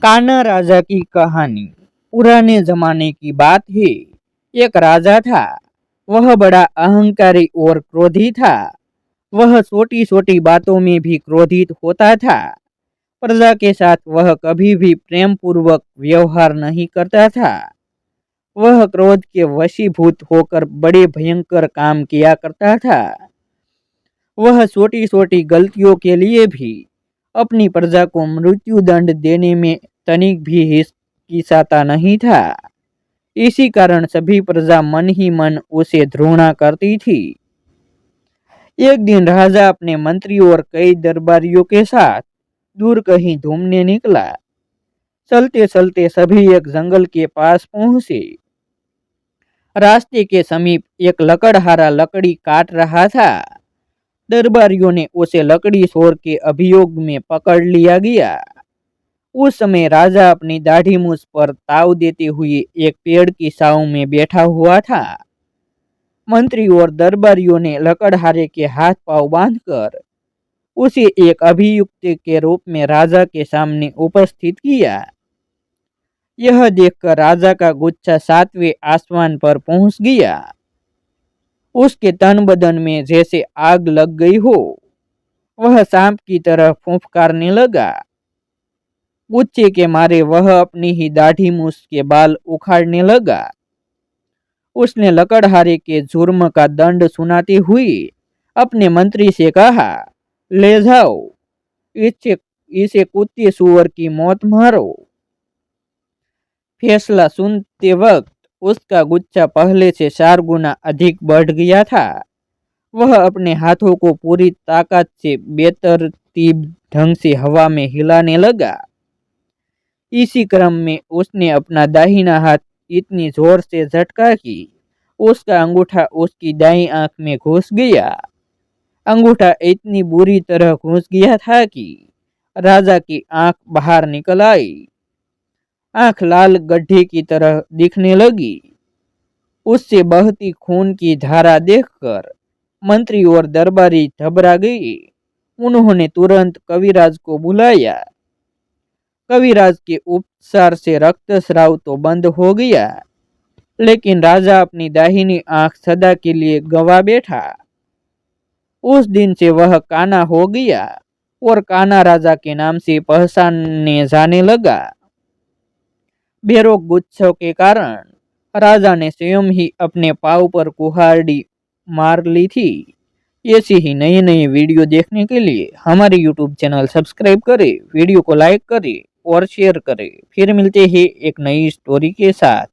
कान्हा राजा की कहानी। पुराने जमाने की बात है। एक राजा था। वह बड़ा अहंकारी और क्रोधी था। वह छोटी छोटी बातों में भी क्रोधित होता था। प्रजा के साथ वह कभी भी प्रेम पूर्वक व्यवहार नहीं करता था। वह क्रोध के वशीभूत होकर बड़े भयंकर काम किया करता था। वह छोटी छोटी गलतियों के लिए भी अपनी प्रजा को मृत्यु दंड देने में तनिक भी हिचकिचाता नहीं था। इसी कारण सभी प्रजा मन ही मन उसे घृणा करती थी। एक दिन राजा अपने मंत्री और कई दरबारियों के साथ दूर कहीं घूमने निकला। चलते चलते सभी एक जंगल के पास पहुंचे। रास्ते के समीप एक लकड़हारा लकड़ी काट रहा था। दरबारियों ने उसे लकड़ी चोर के अभियोग में पकड़ लिया गया। उस समय राजा अपनी दाढ़ी मूछ पर ताव देते हुए एक पेड़ की छांव में बैठा हुआ था। मंत्री और दरबारियों ने लकड़हारे के हाथ पांव बांधकर उसे एक अभियुक्त के रूप में राजा के सामने उपस्थित किया। यह देखकर राजा का गुस्सा सातवें आसमान पर पहुंच गया। उसके तन बदन में जैसे आग लग गई हो। वह सांप की तरह फुफकारने लगा। गुस्से के मारे वह अपनी ही दाढ़ी मूछ के बाल उखाड़ने लगा। उसने लकड़हारे के जुर्म का दंड सुनाते हुए अपने मंत्री से कहा, ले जाओ, इसे इसे कुत्ते सुअर की मौत मारो। फैसला सुनते वक्त उसका गुस्सा पहले से 4 गुना अधिक बढ़ गया था। वह अपने हाथों को पूरी ताकत से बेतरतीब ढंग से हवा में हिलाने लगा। इसी क्रम में उसने अपना दाहिना हाथ इतनी जोर से झटका कि उसका अंगूठा उसकी दाईं आंख में घुस गया। अंगूठा इतनी बुरी तरह घुस गया था कि राजा की आंख बाहर निकल आई। आंख लाल गड्ढे की तरह दिखने लगी। उससे बहती खून की धारा देखकर मंत्री और दरबारी घबरा गए। उन्होंने तुरंत कविराज को बुलाया। कविराज के उपचार से रक्तस्राव तो बंद हो गया, लेकिन राजा अपनी दाहिनी आंख सदा के लिए गंवा बैठा। उस दिन से वह कान्हा हो गया और कान्हा राजा के नाम से पहचाने जाने लगा। बेरोक गुस्से के कारण राजा ने स्वयं ही अपने पांव पर कुल्हाड़ी मार ली थी। ऐसी ही नई नई वीडियो देखने के लिए हमारे यूट्यूब चैनल सब्सक्राइब करें, वीडियो को लाइक करें और शेयर करें। फिर मिलते हैं एक नई स्टोरी के साथ।